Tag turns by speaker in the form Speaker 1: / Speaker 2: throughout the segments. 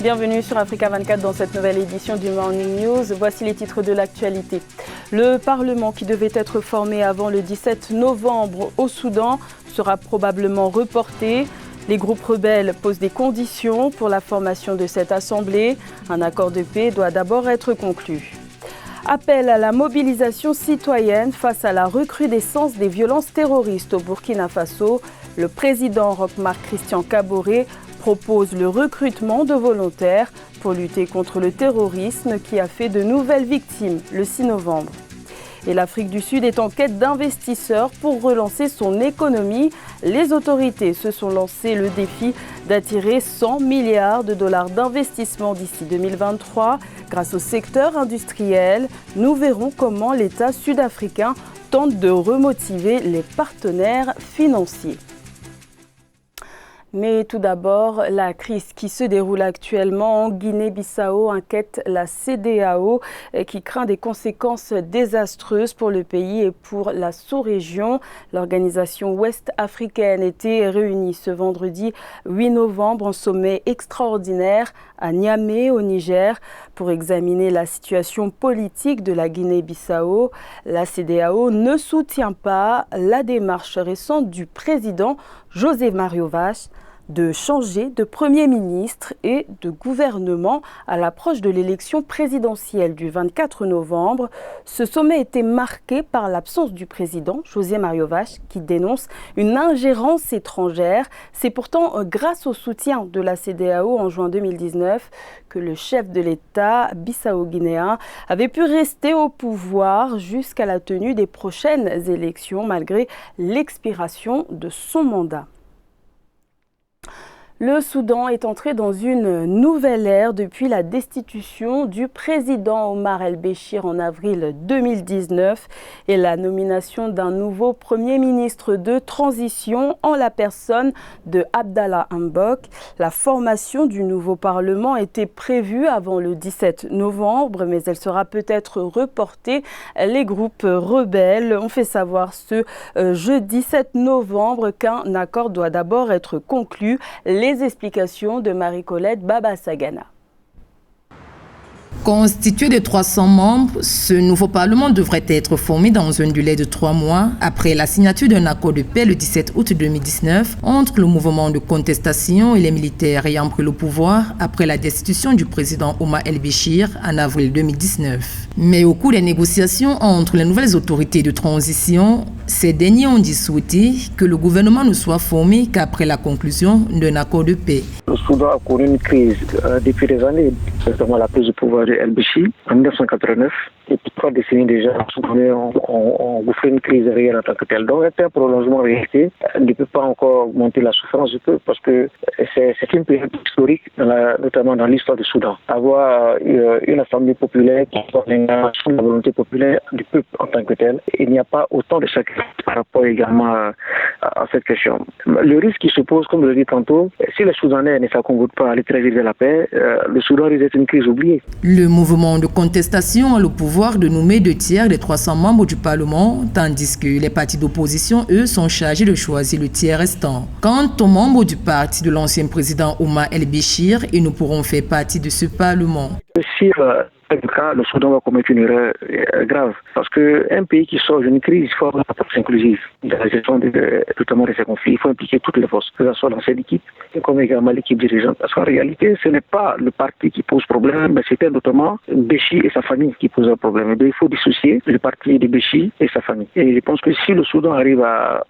Speaker 1: Bienvenue sur Africa 24 dans cette nouvelle édition du Morning News. Voici les titres de l'actualité. Le Parlement qui devait être formé avant le 17 novembre au Soudan sera probablement reporté. Les groupes rebelles posent des conditions pour la formation de cette assemblée. Un accord de paix doit d'abord être conclu. Appel à la mobilisation citoyenne face à la recrudescence des violences terroristes au Burkina Faso. Le président Roch-Marc Christian Kaboré propose le recrutement de volontaires pour lutter contre le terrorisme qui a fait de nouvelles victimes le 6 novembre. Et l'Afrique du Sud est en quête d'investisseurs pour relancer son économie. Les autorités se sont lancées le défi d'attirer 100 milliards de dollars d'investissement d'ici 2023 grâce au secteur industriel. Nous verrons comment l'État sud-africain tente de remotiver les partenaires financiers. Mais tout d'abord, la crise qui se déroule actuellement en Guinée-Bissau inquiète la CEDEAO qui craint des conséquences désastreuses pour le pays et pour la sous-région. L'organisation ouest-africaine était réunie ce vendredi 8 novembre en sommet extraordinaire à Niamey au Niger pour examiner la situation politique de la Guinée-Bissau. La CEDEAO ne soutient pas la démarche récente du président José Mario Vaz de changer de Premier ministre et de gouvernement à l'approche de l'élection présidentielle du 24 novembre. Ce sommet était marqué par l'absence du président José Mario Vaz qui dénonce une ingérence étrangère. C'est pourtant grâce au soutien de la CEDEAO en juin 2019 que le chef de l'État bissau-guinéen avait pu rester au pouvoir jusqu'à la tenue des prochaines élections malgré l'expiration de son mandat. Le Soudan est entré dans une nouvelle ère depuis la destitution du président Omar el-Béchir en avril 2019 et la nomination d'un nouveau Premier ministre de transition en la personne de Abdallah Hamdok. La formation du nouveau Parlement était prévue avant le 17 novembre, mais elle sera peut-être reportée. Les groupes rebelles ont fait savoir ce jeudi 7 novembre qu'un accord doit d'abord être conclu. Les explications de Marie-Colette Baba-Sagana.
Speaker 2: Constitué de 300 membres, ce nouveau Parlement devrait être formé dans un délai de 3 mois après la signature d'un accord de paix le 17 août 2019 entre le mouvement de contestation et les militaires ayant pris le pouvoir après la destitution du président Omar el-Béchir en avril 2019. Mais au cours des négociations entre les nouvelles autorités de transition, ces derniers ont dit souhaiter que le gouvernement ne soit formé qu'après la conclusion d'un accord de paix.
Speaker 3: Le Soudan a connu une crise depuis des années, notamment la prise de pouvoir de El-Béchir en 1989. Et depuis 3 décennies déjà, on vous fait une crise réelle en tant que telle. Donc, un prolongement réalité ne peut pas encore augmenter la souffrance du peuple parce que c'est une période historique, notamment dans l'histoire du Soudan. Avoir une assemblée populaire qui soit l'incarnation de la volonté populaire du peuple en tant que tel, il n'y a pas autant de sacrifices par rapport également à cette question. Le risque qui se pose, comme je l'ai dit tantôt, si les Soudanais ne s'accommodent pas à aller très vite vers la paix, le Soudan risque d'être une crise oubliée.
Speaker 2: Le mouvement de contestation a le pouvoir de nommer 2 tiers des 300 membres du Parlement, tandis que les partis d'opposition, eux, sont chargés de choisir le tiers restant. Quant aux membres du parti de l'ancien président Omar el-Béchir, ils ne pourront faire partie de ce Parlement.
Speaker 3: Si le Soudan va commettre une erreur grave. Parce qu'un pays qui sort d'une crise, il faut avoir une approche inclusive dans la gestion notamment de ces conflits. Il faut impliquer toutes les forces, que ce soit dans cette équipe, comme également l'équipe dirigeante. Parce qu'en réalité, ce n'est pas le parti qui pose problème, mais c'était notamment Béchir et sa famille qui posent un problème. Donc, il faut dissocier le parti de Béchir et sa famille. Et je pense que si le Soudan arrive à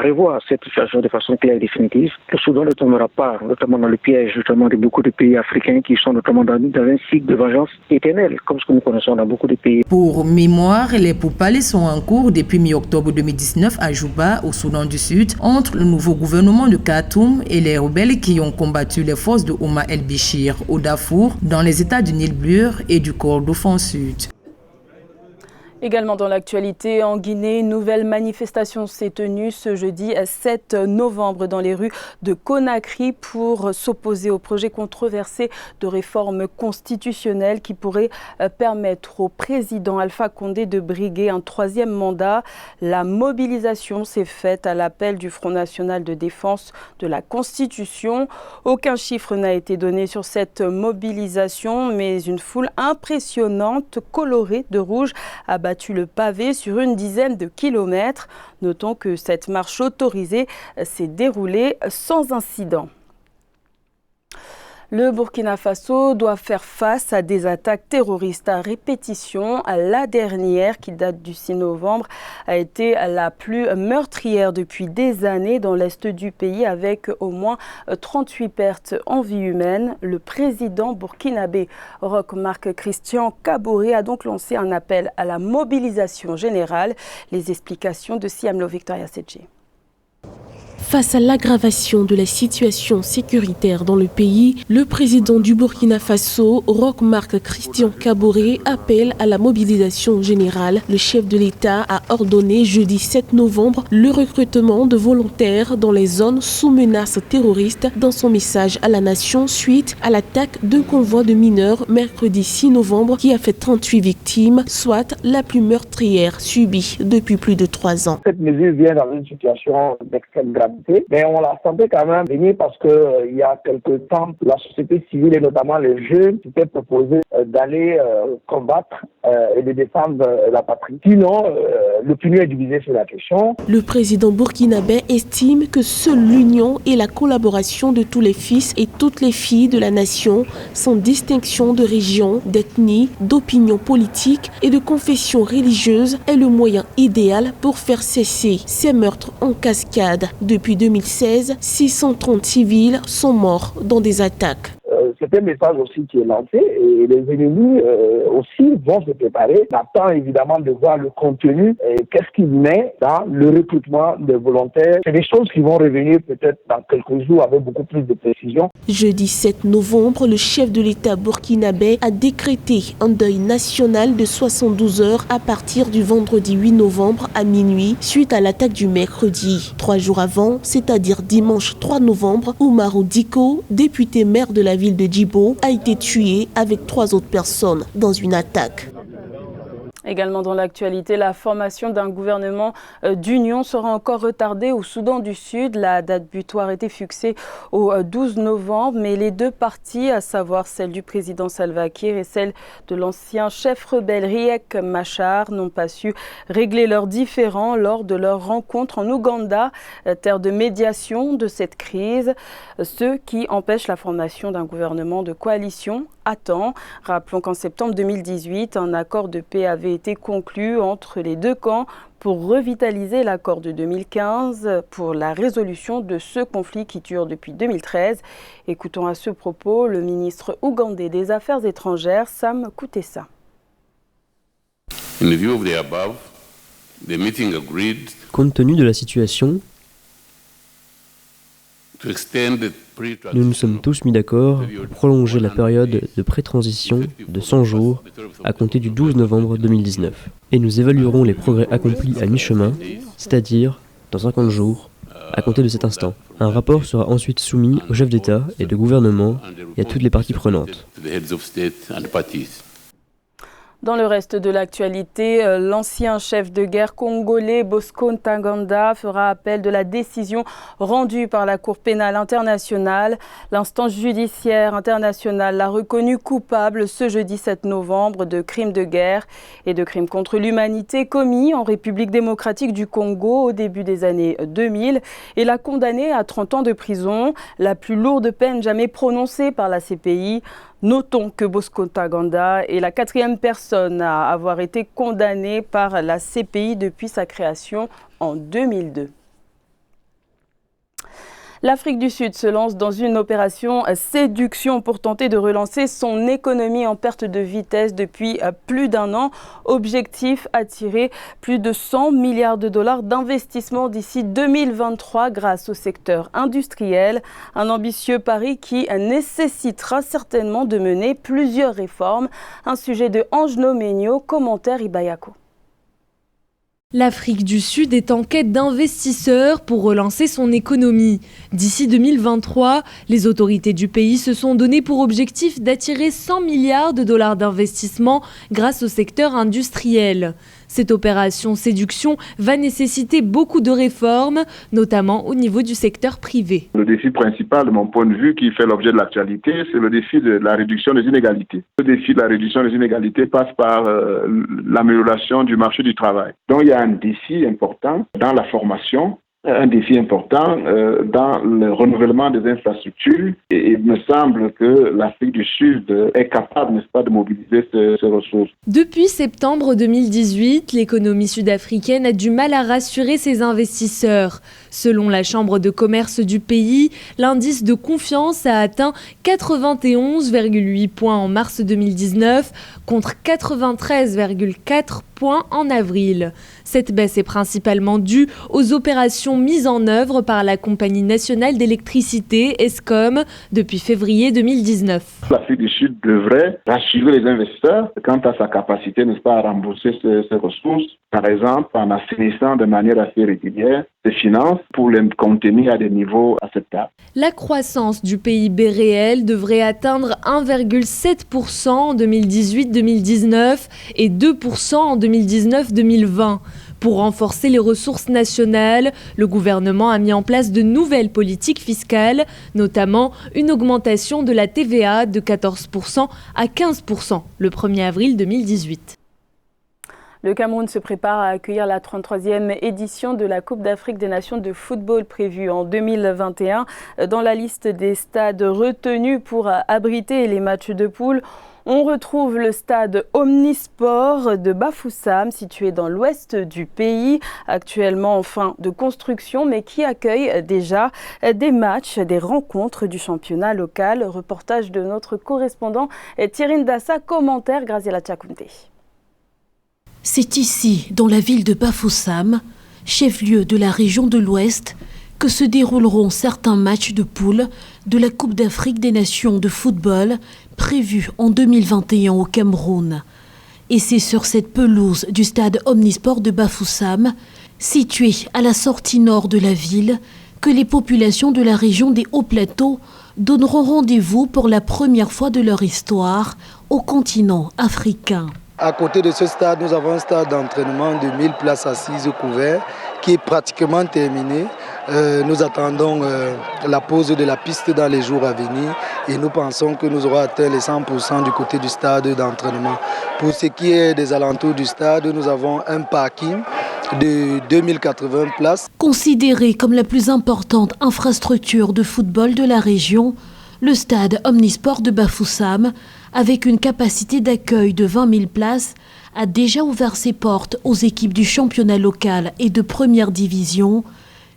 Speaker 3: revoir cette situation de façon claire et définitive, le Soudan ne tombera pas, notamment dans le piège notamment de beaucoup de pays africains qui sont notamment dans un cycle de vengeance éternelle, comme ce que nous connaissons dans beaucoup de pays.
Speaker 2: Pour mémoire, les pourparlers sont en cours depuis mi-octobre 2019 à Juba, au Soudan du Sud, entre le nouveau gouvernement de Khartoum et les rebelles qui ont combattu les forces de Omar el-Béchir au Darfour, dans les États du Nil Bleu et du Kordofan Sud.
Speaker 1: Également dans l'actualité, en Guinée, une nouvelle manifestation s'est tenue ce jeudi 7 novembre dans les rues de Conakry pour s'opposer au projet controversé de réforme constitutionnelle qui pourrait permettre au président Alpha Condé de briguer un troisième mandat. La mobilisation s'est faite à l'appel du Front national de défense de la Constitution. Aucun chiffre n'a été donné sur cette mobilisation, mais une foule impressionnante, colorée de rouge, a battu le pavé sur une dizaine de kilomètres. Notons que cette marche autorisée s'est déroulée sans incident. Le Burkina Faso doit faire face à des attaques terroristes à répétition. La dernière, qui date du 6 novembre, a été la plus meurtrière depuis des années dans l'est du pays, avec au moins 38 pertes en vie humaine. Le président burkinabé Roch Marc Christian Kaboré a donc lancé un appel à la mobilisation générale. Les explications de Siamlo Victoria Sedje.
Speaker 4: Face à l'aggravation de la situation sécuritaire dans le pays, le président du Burkina Faso, Roch Marc Christian Kaboré, appelle à la mobilisation générale. Le chef de l'État a ordonné jeudi 7 novembre le recrutement de volontaires dans les zones sous menace terroriste dans son message à la nation suite à l'attaque d'un convoi de mineurs mercredi 6 novembre qui a fait 38 victimes, soit la plus meurtrière subie depuis plus de 3 ans.
Speaker 5: Cette mesure vient dans une situation d'extrême gravité. Mais on la sentait quand même venir parce que il y a quelque temps, la société civile et notamment les jeunes s'étaient proposés d'aller combattre et de défendre la patrie. Sinon, l'opinion est divisée sur la question.
Speaker 4: Le président burkinabé estime que seule l'union et la collaboration de tous les fils et toutes les filles de la nation, sans distinction de région, d'ethnie, d'opinion politique et de confession religieuse, est le moyen idéal pour faire cesser ces meurtres en cascade. Depuis 2016, 630 civils sont morts dans des attaques.
Speaker 5: C'est un message aussi qui est lancé et les ennemis aussi vont se préparer. On attend évidemment de voir le contenu et qu'est-ce qu'il met dans le recrutement des volontaires. C'est des choses qui vont revenir peut-être dans quelques jours avec beaucoup plus de précision.
Speaker 4: Jeudi 7 novembre, le chef de l'État burkinabé a décrété un deuil national de 72 heures à partir du vendredi 8 novembre à minuit suite à l'attaque du mercredi. 3 jours avant, c'est-à-dire dimanche 3 novembre, Oumarou Diko, député maire de la ville de Djibo, a été tué avec 3 autres personnes dans une attaque.
Speaker 1: Également dans l'actualité, la formation d'un gouvernement d'union sera encore retardée au Soudan du Sud. La date butoir était fixée au 12 novembre, mais les deux parties, à savoir celle du président Salva Kiir et celle de l'ancien chef rebelle Riek Machar, n'ont pas su régler leurs différends lors de leur rencontre en Ouganda, terre de médiation de cette crise, ce qui empêche la formation d'un gouvernement de coalition à temps. Rappelons qu'en septembre 2018, un accord de paix avait été conclu entre les deux camps pour revitaliser l'accord de 2015 pour la résolution de ce conflit qui dure depuis 2013. Écoutons à ce propos le ministre ougandais des Affaires étrangères, Sam Kutesa.
Speaker 6: Compte tenu de la situation, nous nous sommes tous mis d'accord pour prolonger la période de pré-transition de 100 jours à compter du 12 novembre 2019. Et nous évaluerons les progrès accomplis à mi-chemin, c'est-à-dire dans 50 jours, à compter de cet instant. Un rapport sera ensuite soumis aux chefs d'État et de gouvernement et à toutes les parties prenantes.
Speaker 1: Dans le reste de l'actualité, l'ancien chef de guerre congolais Bosco Ntaganda fera appel de la décision rendue par la Cour pénale internationale. L'instance judiciaire internationale l'a reconnu coupable ce jeudi 7 novembre de crimes de guerre et de crimes contre l'humanité commis en République démocratique du Congo au début des années 2000 et l'a condamné à 30 ans de prison, la plus lourde peine jamais prononcée par la CPI. Notons que Bosco Ntaganda est la 4e personne à avoir été condamnée par la CPI depuis sa création en 2002. L'Afrique du Sud se lance dans une opération séduction pour tenter de relancer son économie en perte de vitesse depuis plus d'1 an. Objectif, attirer plus de 100 milliards de dollars d'investissement d'ici 2023 grâce au secteur industriel. Un ambitieux pari qui nécessitera certainement de mener plusieurs réformes. Un sujet de Ange Nomenio, commentaire Ibayako.
Speaker 7: L'Afrique du Sud est en quête d'investisseurs pour relancer son économie. D'ici 2023, les autorités du pays se sont donné pour objectif d'attirer 100 milliards de dollars d'investissement grâce au secteur industriel. Cette opération séduction va nécessiter beaucoup de réformes, notamment au niveau du secteur privé.
Speaker 8: Le défi principal, de mon point de vue, qui fait l'objet de l'actualité, c'est le défi de la réduction des inégalités. Le défi de la réduction des inégalités passe par l'amélioration du marché du travail. Donc il y a un défi important dans la formation, un défi important dans le renouvellement des infrastructures et il me semble que l'Afrique du Sud est capable, n'est-ce pas, de mobiliser ces ressources.
Speaker 7: Depuis septembre 2018, l'économie sud-africaine a du mal à rassurer ses investisseurs. Selon la Chambre de commerce du pays, l'indice de confiance a atteint 91,8 points en mars 2019 contre 93,4 points en avril. Cette baisse est principalement due aux opérations mises en œuvre par la Compagnie nationale d'électricité, Eskom, depuis février 2019.
Speaker 8: L'Afrique du Sud devrait rassurer les investisseurs quant à sa capacité, n'est-ce pas, à rembourser ces ressources, par exemple en assainissant de manière assez régulière ses finances pour les contenir à des niveaux acceptables.
Speaker 7: La croissance du PIB réel devrait atteindre 1,7% en 2018-2019 et 2% en 2019-2020. Pour renforcer les ressources nationales, le gouvernement a mis en place de nouvelles politiques fiscales, notamment une augmentation de la TVA de 14% à 15% le 1er avril 2018.
Speaker 1: Le Cameroun se prépare à accueillir la 33e édition de la Coupe d'Afrique des Nations de football prévue en 2021. Dans la liste des stades retenus pour abriter les matchs de poule, on retrouve le stade Omnisport de Bafoussam, situé dans l'ouest du pays, actuellement en fin de construction, mais qui accueille déjà des matchs, des rencontres du championnat local. Reportage de notre correspondant Thierry Ndassa, commentaire Graziela Tchakounté.
Speaker 9: C'est ici, dans la ville de Bafoussam, chef-lieu de la région de l'Ouest, que se dérouleront certains matchs de poule de la Coupe d'Afrique des Nations de football prévue en 2021 au Cameroun. Et c'est sur cette pelouse du stade Omnisport de Bafoussam, situé à la sortie nord de la ville, que les populations de la région des Hauts-Plateaux donneront rendez-vous pour la première fois de leur histoire au continent africain.
Speaker 10: À côté de ce stade, nous avons un stade d'entraînement de 1000 places assises couvertes qui est pratiquement terminé. Nous attendons la pose de la piste dans les jours à venir et nous pensons que nous aurons atteint les 100% du côté du stade d'entraînement. Pour ce qui est des alentours du stade, nous avons un parking de 2080 places.
Speaker 9: Considéré comme la plus importante infrastructure de football de la région, le stade Omnisport de Bafoussam, avec une capacité d'accueil de 20 000 places, a déjà ouvert ses portes aux équipes du championnat local et de première division.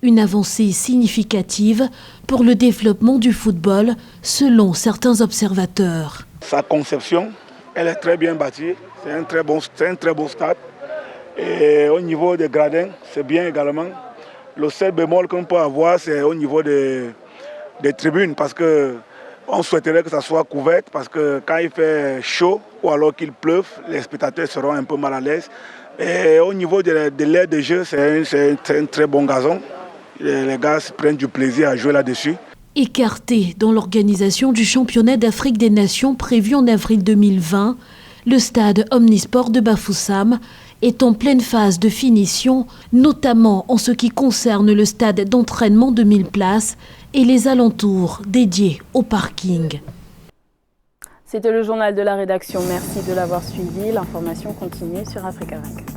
Speaker 9: Une avancée significative pour le développement du football, selon certains observateurs.
Speaker 11: Sa conception, elle est très bien bâtie, c'est un très beau stade. Et au niveau des gradins, c'est bien également. Le seul bémol qu'on peut avoir, c'est au niveau des tribunes, parce que on souhaiterait que ça soit couvert parce que quand il fait chaud ou alors qu'il pleuve, les spectateurs seront un peu mal à l'aise. Et au niveau de l'aire de jeu, c'est un très bon gazon. Les gars prennent du plaisir à jouer là-dessus.
Speaker 9: Écarté dans l'organisation du championnat d'Afrique des Nations prévu en avril 2020, le stade Omnisport de Bafoussam est en pleine phase de finition, notamment en ce qui concerne le stade d'entraînement de 1000 places et les alentours dédiés au parking.
Speaker 1: C'était le journal de la rédaction. Merci de l'avoir suivi. L'information continue sur Africa 24.